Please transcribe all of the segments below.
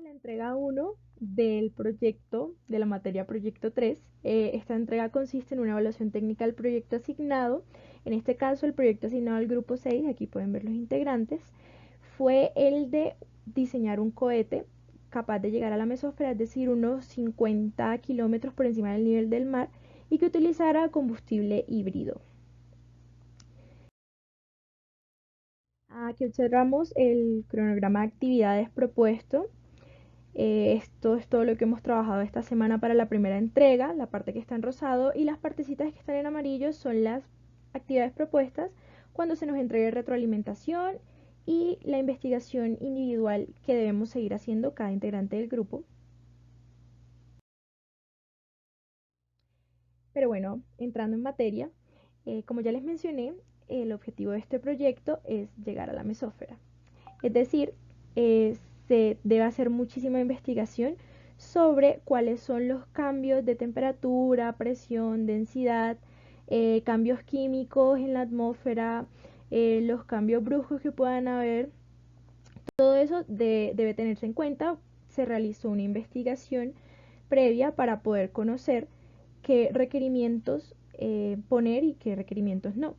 la entrega 1 del proyecto, de la materia proyecto 3. Esta entrega consiste en una evaluación técnica del proyecto asignado. En este caso, el proyecto asignado al grupo 6, aquí pueden ver los integrantes, fue el de diseñar un cohete capaz de llegar a la mesósfera, es decir, unos 50 kilómetros por encima del nivel del mar, y que utilizara combustible híbrido. Aquí observamos el cronograma de actividades propuesto. Esto es todo lo que hemos trabajado esta semana para la primera entrega, la parte que está en rosado, y las partecitas que están en amarillo son las actividades propuestas cuando se nos entregue retroalimentación y la investigación individual que debemos seguir haciendo cada integrante del grupo. Pero bueno, entrando en materia, como ya les mencioné, el objetivo de este proyecto es llegar a la mesósfera. Es decir, se debe hacer muchísima investigación sobre cuáles son los cambios de temperatura, presión, densidad, cambios químicos en la atmósfera, los cambios bruscos que puedan haber. Todo eso debe tenerse en cuenta. Se realizó una investigación previa para poder conocer qué requerimientos poner y qué requerimientos no.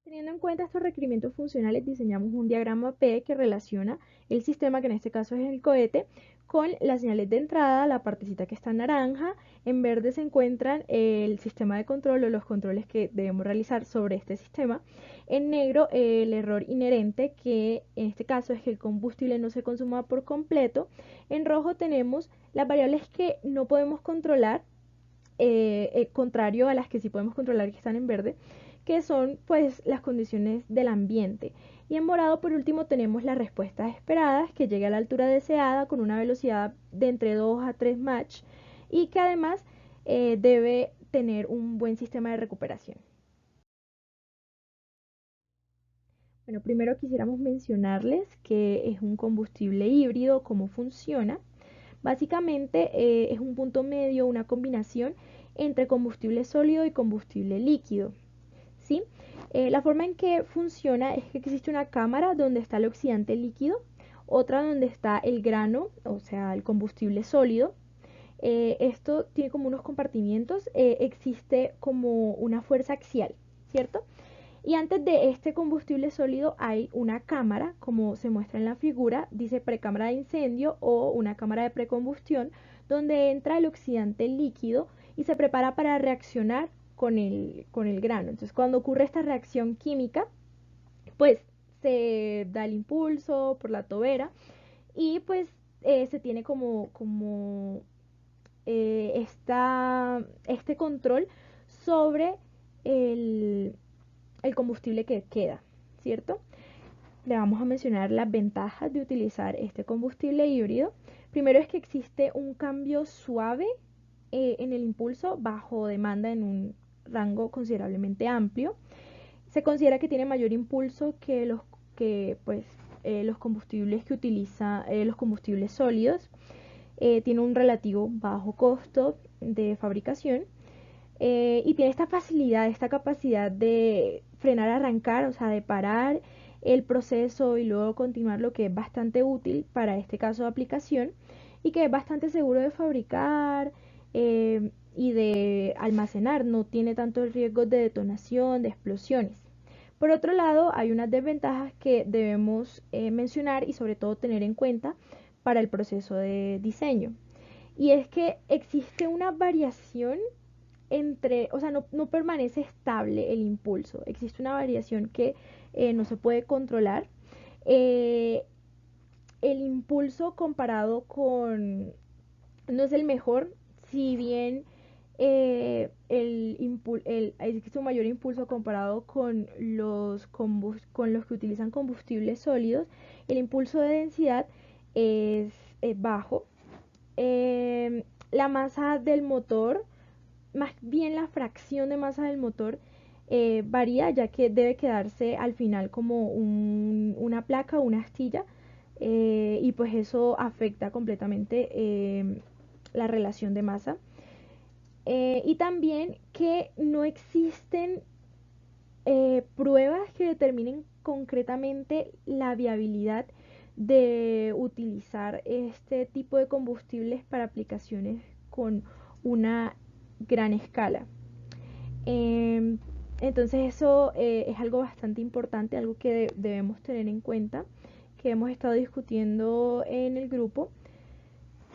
Teniendo en cuenta estos requerimientos funcionales, diseñamos un diagrama P que relaciona el sistema, que en este caso es el cohete, con las señales de entrada, la partecita que está en naranja. En verde se encuentran el sistema de control o los controles que debemos realizar sobre este sistema. En negro, el error inherente, que en este caso es que el combustible no se consuma por completo. En rojo tenemos las variables que no podemos controlar, contrario a las que sí podemos controlar, que están en verde, que son pues las condiciones del ambiente. Y en morado, por último, tenemos las respuestas esperadas, que llegue a la altura deseada con una velocidad de entre 2 a 3 Mach, y que además debe tener un buen sistema de recuperación. Bueno, primero quisiéramos mencionarles que es un combustible híbrido, cómo funciona. Básicamente es un punto medio, una combinación entre combustible sólido y combustible líquido. ¿Sí? La forma en que funciona es que existe una cámara donde está el oxidante líquido, otra donde está el grano, o sea, el combustible sólido. Esto tiene como unos compartimientos, existe como una fuerza axial, ¿cierto? Y antes de este combustible sólido hay una cámara, como se muestra en la figura, dice precámara de incendio o una cámara de precombustión, donde entra el oxidante líquido y se prepara para reaccionar con el grano. Entonces, cuando ocurre esta reacción química, pues se da el impulso por la tobera y pues se tiene como este control sobre el, el combustible que queda, ¿cierto? Le vamos a mencionar las ventajas de utilizar este combustible híbrido. Primero es que existe un cambio suave en el impulso bajo demanda en un rango considerablemente amplio. Se considera que tiene mayor impulso que los combustibles que utiliza los combustibles sólidos. Tiene un relativo bajo costo de fabricación y tiene esta facilidad, esta capacidad de frenar, arrancar, o sea, de parar el proceso y luego continuar, lo que es bastante útil para este caso de aplicación y que es bastante seguro de fabricar y de almacenar, no tiene tanto riesgo de detonación, de explosiones. Por otro lado, hay unas desventajas que debemos mencionar y sobre todo tener en cuenta para el proceso de diseño. Y es que existe una variación o sea, no permanece estable el impulso. Existe una variación que no se puede controlar. Eh, el impulso comparado con, no es el mejor, si bien existe un mayor impulso comparado con con los que utilizan combustibles sólidos, el impulso de densidad es bajo. La masa del motor, más bien la fracción de masa del motor, varía, ya que debe quedarse al final como una placa o una astilla, y pues eso afecta completamente la relación de masa. Y también que no existen pruebas que determinen concretamente la viabilidad de utilizar este tipo de combustibles para aplicaciones con una gran escala. Em, entonces eso es algo bastante importante, algo que debemos tener en cuenta, que hemos estado discutiendo en el grupo,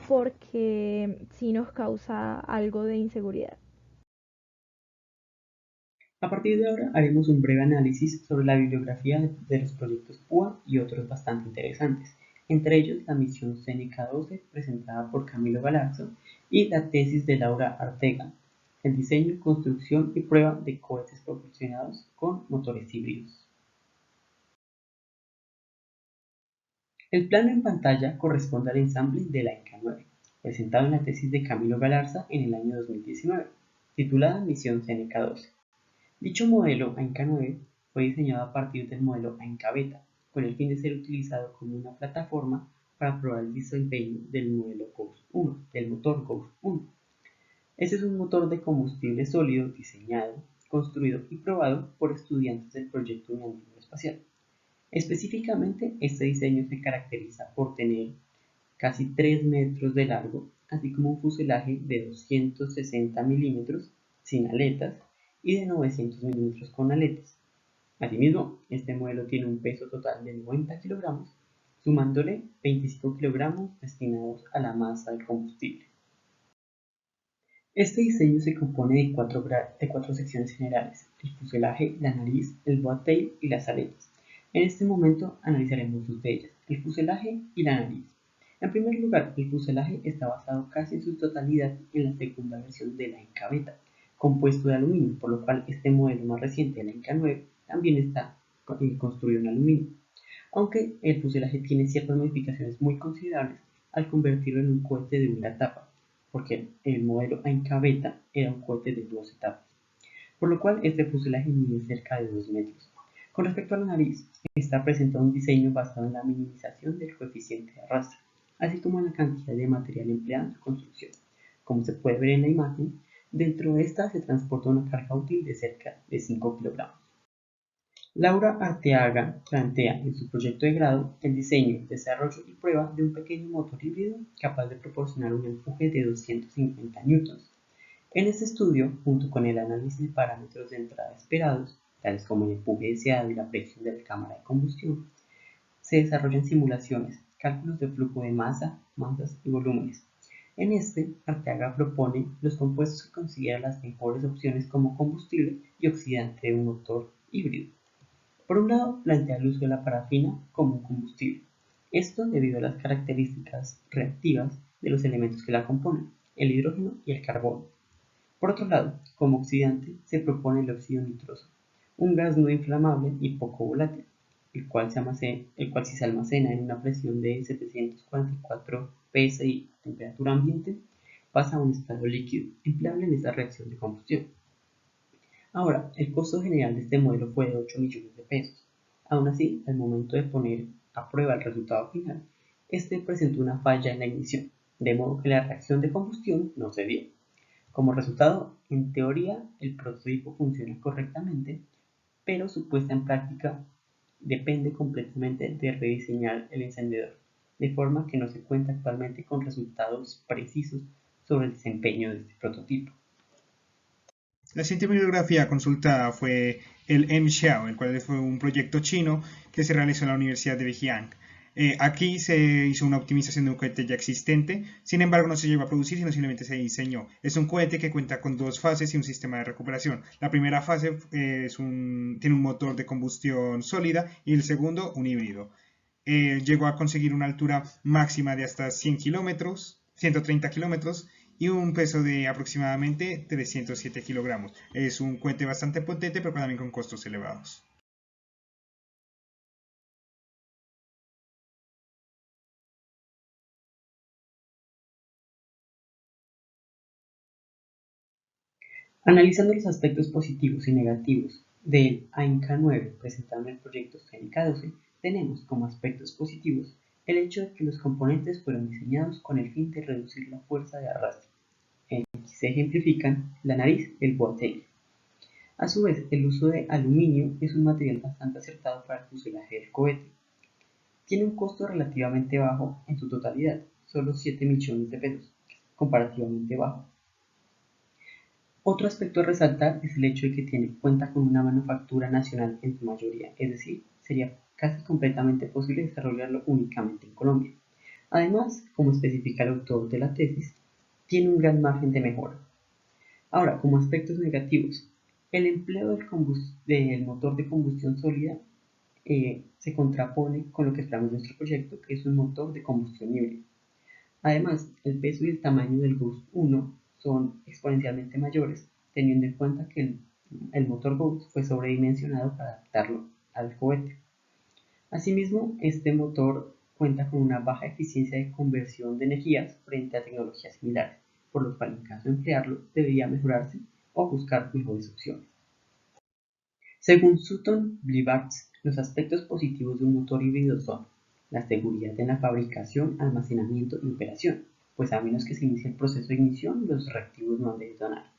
porque sí nos causa algo de inseguridad. A partir de ahora haremos un breve análisis sobre la bibliografía de los proyectos PUA y otros bastante interesantes, entre ellos la misión CNK-12 presentada por Camilo Galarzo y la tesis de Laura Artega, el diseño, construcción y prueba de cohetes propulsionados con motores híbridos. El plano en pantalla corresponde al ensamble de la ENCA 9, presentado en la tesis de Camilo Galarza en el año 2019, titulada Misión CNK-12. Dicho modelo AINCA 9 fue diseñado a partir del modelo AINCA Beta, con el fin de ser utilizado como una plataforma para probar el desempeño del modelo Ghost 1, del motor Ghost 1. Este es un motor de combustible sólido diseñado, construido y probado por estudiantes del proyecto Uniandino Espacial. Específicamente, este diseño se caracteriza por tener casi 3 metros de largo, así como un fuselaje de 260 milímetros sin aletas y de 900 milímetros con aletas. Asimismo, este modelo tiene un peso total de 90 kilogramos, sumándole 25 kilogramos destinados a la masa del combustible. Este diseño se compone de cuatro secciones generales: el fuselaje, la nariz, el boat-tail y las aletas. En este momento analizaremos dos de ellas, el fuselaje y la nariz. En primer lugar, el fuselaje está basado casi en su totalidad en la segunda versión de la Inca Beta, compuesto de aluminio, por lo cual este modelo más reciente, la Inca 9, también está construido en aluminio, aunque el fuselaje tiene ciertas modificaciones muy considerables al convertirlo en un cohete de una etapa, porque el modelo Inca Beta era un cohete de dos etapas, por lo cual este fuselaje mide cerca de 2 metros. Con respecto a la nariz, está presentado un diseño basado en la minimización del coeficiente de arrastre, así como en la cantidad de material empleado en su construcción. Como se puede ver en la imagen, dentro de esta se transporta una carga útil de cerca de 5 kilogramos. Laura Arteaga plantea en su proyecto de grado el diseño, desarrollo y prueba de un pequeño motor híbrido capaz de proporcionar un empuje de 250 newtons. En este estudio, junto con el análisis de parámetros de entrada esperados, tales como el empuje deseado y la presión de la cámara de combustión, se desarrollan simulaciones, cálculos de flujo de masa, masas y volúmenes. En este, Arteaga propone los compuestos que considera las mejores opciones como combustible y oxidante de un motor híbrido. Por un lado, plantea el uso de la parafina como un combustible, esto debido a las características reactivas de los elementos que la componen, el hidrógeno y el carbono. Por otro lado, como oxidante se propone el óxido nitroso, un gas no inflamable y poco volátil, el cual si se almacena en una presión de 744 psi a temperatura ambiente, pasa a un estado líquido, empleable en esta reacción de combustión. Ahora, el costo general de este modelo fue de 8 millones de pesos. Aún así, al momento de poner a prueba el resultado final, este presentó una falla en la ignición, de modo que la reacción de combustión no se dio. Como resultado, en teoría, el prototipo funciona correctamente, pero su puesta en práctica depende completamente de rediseñar el encendedor, de forma que no se cuenta actualmente con resultados precisos sobre el desempeño de este prototipo. La siguiente bibliografía consultada fue el M-Xiao, el cual fue un proyecto chino que se realizó en la Universidad de Beijing. Aquí se hizo una optimización de un cohete ya existente, sin embargo no se llegó a producir, sino simplemente se diseñó. Es un cohete que cuenta con dos fases y un sistema de recuperación. La primera fase tiene un motor de combustión sólida y el segundo un híbrido. Llegó a conseguir una altura máxima de hasta 100 kilómetros, 130 kilómetros y un peso de aproximadamente 307 kilogramos. Es un cohete bastante potente, pero también con costos elevados. Analizando los aspectos positivos y negativos del AINCA 9 presentado en el proyecto CNK 12, tenemos como aspectos positivos el hecho de que los componentes fueron diseñados con el fin de reducir la fuerza de arrastre. Aquí se ejemplifican la nariz y el boat-tail. A su vez, el uso de aluminio es un material bastante acertado para el fuselaje del cohete. Tiene un costo relativamente bajo en su totalidad, solo 7 millones de pesos, comparativamente bajo. Otro aspecto a resaltar es el hecho de que cuenta con una manufactura nacional en su mayoría, es decir, sería casi completamente posible desarrollarlo únicamente en Colombia. Además, como especifica el autor de la tesis, tiene un gran margen de mejora. Ahora, como aspectos negativos, el empleo del motor de combustión sólida se contrapone con lo que esperamos de nuestro proyecto, que es un motor de combustión híbrida. Además, el peso y el tamaño del Ghost 1 son exponencialmente mayores, teniendo en cuenta que el motor Ghost fue sobredimensionado para adaptarlo al cohete. Asimismo, este motor cuenta con una baja eficiencia de conversión de energías frente a tecnologías similares, por lo cual en caso de emplearlo debería mejorarse o buscar mejores opciones. Según Sutton Blibartz, los aspectos positivos de un motor híbrido son la seguridad en la fabricación, almacenamiento y operación, pues a menos que se inicie el proceso de ignición, los reactivos no han de detonar.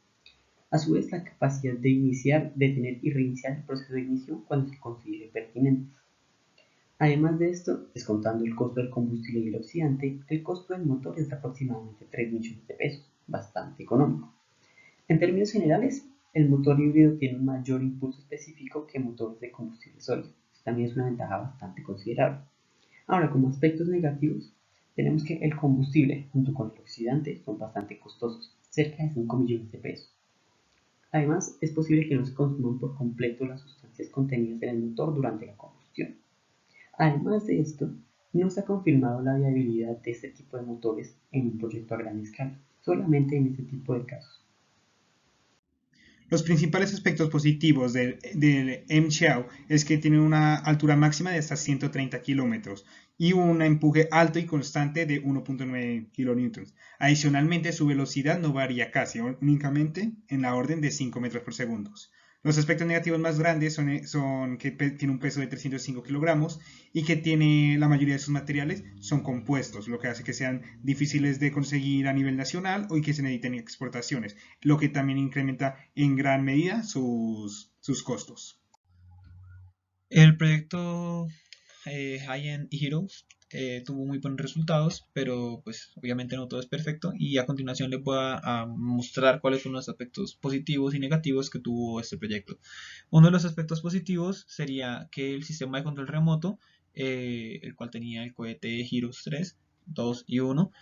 A su vez, la capacidad de iniciar, detener y reiniciar el proceso de ignición cuando se considere pertinente. Además de esto, descontando el costo del combustible y el oxidante, el costo del motor es de aproximadamente 3 millones de pesos, bastante económico. En términos generales, el motor híbrido tiene un mayor impulso específico que motores de combustible sólido. Esto también es una ventaja bastante considerable. Ahora, como aspectos negativos, tenemos que el combustible junto con el oxidante son bastante costosos, cerca de 5 millones de pesos. Además, es posible que no se consuman por completo las sustancias contenidas en el motor durante la combustión. Además de esto, no se ha confirmado la viabilidad de este tipo de motores en un proyecto a gran escala, solamente en este tipo de casos. Los principales aspectos positivos del MCHAO es que tiene una altura máxima de hasta 130 kilómetros y un empuje alto y constante de 1.9 kilonewtons. Adicionalmente, su velocidad no varía casi, únicamente en la orden de 5 metros por segundo. Los aspectos negativos más grandes son que tiene un peso de 305 kilogramos y que la mayoría de sus materiales son compuestos, lo que hace que sean difíciles de conseguir a nivel nacional o que se necesiten exportaciones, lo que también incrementa en gran medida sus costos. El proyecto High-End Heroes tuvo muy buenos resultados, pero pues obviamente no todo es perfecto y a continuación les voy a mostrar cuáles son los aspectos positivos y negativos que tuvo este proyecto. Uno de los aspectos positivos sería que el sistema de control remoto, el cual tenía el cohete Heroes 3, 2 y 1,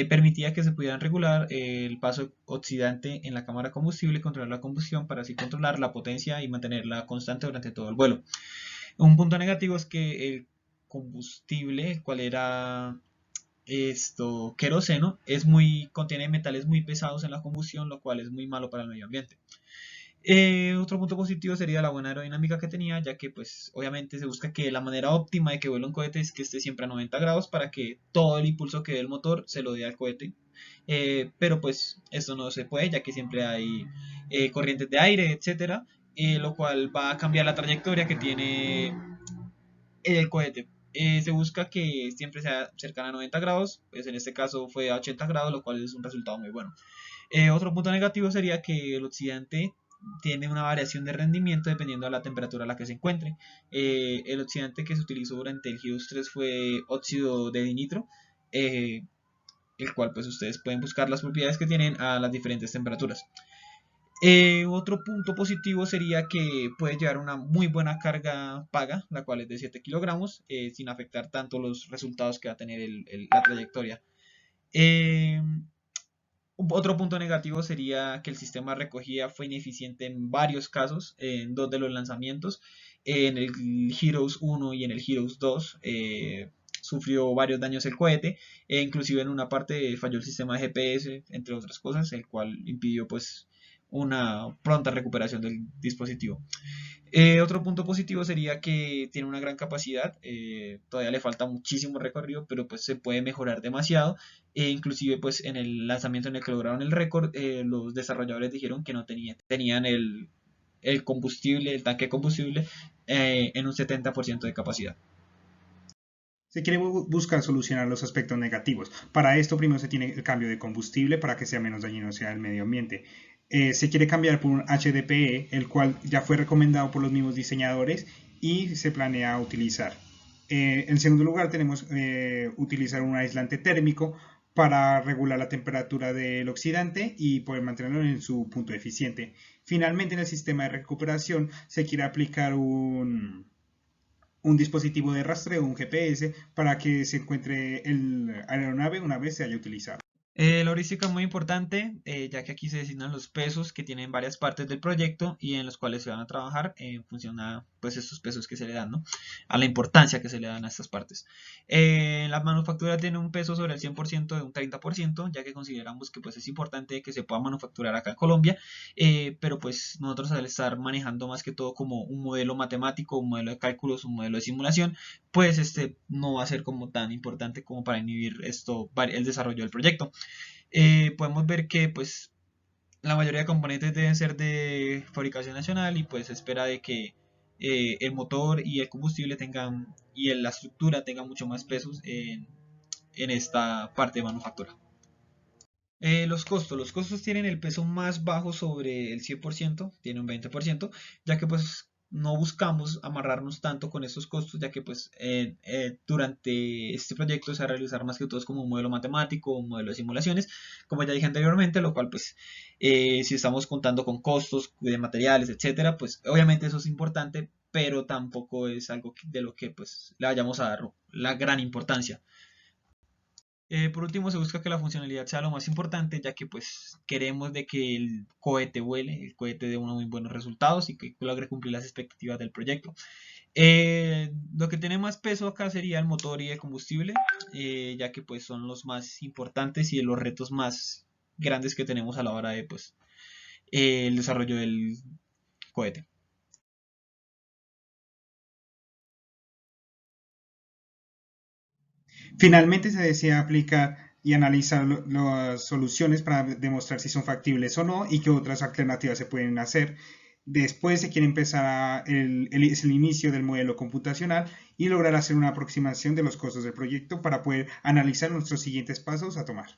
permitía que se pudieran regular el paso oxidante en la cámara de combustible y controlar la combustión para así controlar la potencia y mantenerla constante durante todo el vuelo. Un punto negativo es que el combustible, el cual era queroseno, contiene metales muy pesados en la combustión, lo cual es muy malo para el medio ambiente. Otro punto positivo sería la buena aerodinámica que tenía, ya que pues obviamente se busca que la manera óptima de que vuele un cohete es que esté siempre a 90 grados para que todo el impulso que dé el motor se lo dé al cohete. Pero pues esto no se puede, ya que siempre hay corrientes de aire, etcétera, lo cual va a cambiar la trayectoria que tiene el cohete. Se busca que siempre sea cercana a 90 grados, pues en este caso fue a 80 grados, lo cual es un resultado muy bueno. Otro punto negativo sería que el oxidante tiene una variación de rendimiento dependiendo de la temperatura a la que se encuentre. El oxidante que se utilizó durante el Heroes 3 fue óxido de dinitro, el cual pues ustedes pueden buscar las propiedades que tienen a las diferentes temperaturas. Otro punto positivo sería que puede llevar una muy buena carga paga, la cual es de 7 kilogramos, sin afectar tanto los resultados que va a tener la trayectoria. Otro punto negativo sería que el sistema de recogida fue ineficiente en varios casos, en dos de los lanzamientos. En el Heroes 1 y en el Heroes 2 sufrió varios daños el cohete, inclusive en una parte falló el sistema de GPS, entre otras cosas, el cual impidió pues una pronta recuperación del dispositivo. Otro punto positivo sería que tiene una gran capacidad, todavía le falta muchísimo recorrido, pero pues se puede mejorar demasiado. Inclusive pues en el lanzamiento en el que lograron el récord, los desarrolladores dijeron que no tenían el combustible, el tanque de combustible en un 70% de capacidad. Se quiere buscar solucionar los aspectos negativos. Para esto primero se tiene el cambio de combustible para que sea menos dañino hacia el medio ambiente. se quiere cambiar por un HDPE, el cual ya fue recomendado por los mismos diseñadores y se planea utilizar. En segundo lugar tenemos utilizar un aislante térmico para regular la temperatura del oxidante y poder mantenerlo en su punto eficiente. Finalmente, en el sistema de recuperación se quiere aplicar un dispositivo de rastreo, un GPS, para que se encuentre la aeronave una vez se haya utilizado. La heurística es muy importante, ya que aquí se designan los pesos que tienen varias partes del proyecto y en los cuales se van a trabajar en función a pues, estos pesos que se le dan, ¿no? A la importancia que se le dan a estas partes. La manufactura tiene un peso sobre el 100% de un 30%, ya que consideramos que pues, es importante que se pueda manufacturar acá en Colombia, pero pues nosotros al estar manejando más que todo como un modelo matemático, un modelo de cálculos, un modelo de simulación, pues este no va a ser como tan importante como para inhibir el desarrollo del proyecto. Podemos ver que pues la mayoría de componentes deben ser de fabricación nacional y pues se espera de que el motor y el combustible tengan y la estructura tengan mucho más pesos en esta parte de manufactura. Los costos tienen el peso más bajo sobre el 100%, tiene un 20%, ya que pues no buscamos amarrarnos tanto con estos costos, ya que pues durante este proyecto se va a realizar más que todo como un modelo matemático, un modelo de simulaciones, como ya dije anteriormente, lo cual pues si estamos contando con costos de materiales, etcétera, pues obviamente eso es importante, pero tampoco es algo de lo que pues le vayamos a dar la gran importancia. Por último, se busca que la funcionalidad sea lo más importante, ya que pues queremos de que el cohete vuele, el cohete dé unos muy buenos resultados y que logre cumplir las expectativas del proyecto. Lo que tiene más peso acá sería el motor y el combustible, ya que pues son los más importantes y los retos más grandes que tenemos a la hora de pues el desarrollo del cohete. Finalmente se desea aplicar y analizar las soluciones para demostrar si son factibles o no y qué otras alternativas se pueden hacer. Después se quiere empezar es el inicio del modelo computacional y lograr hacer una aproximación de los costos del proyecto para poder analizar nuestros siguientes pasos a tomar.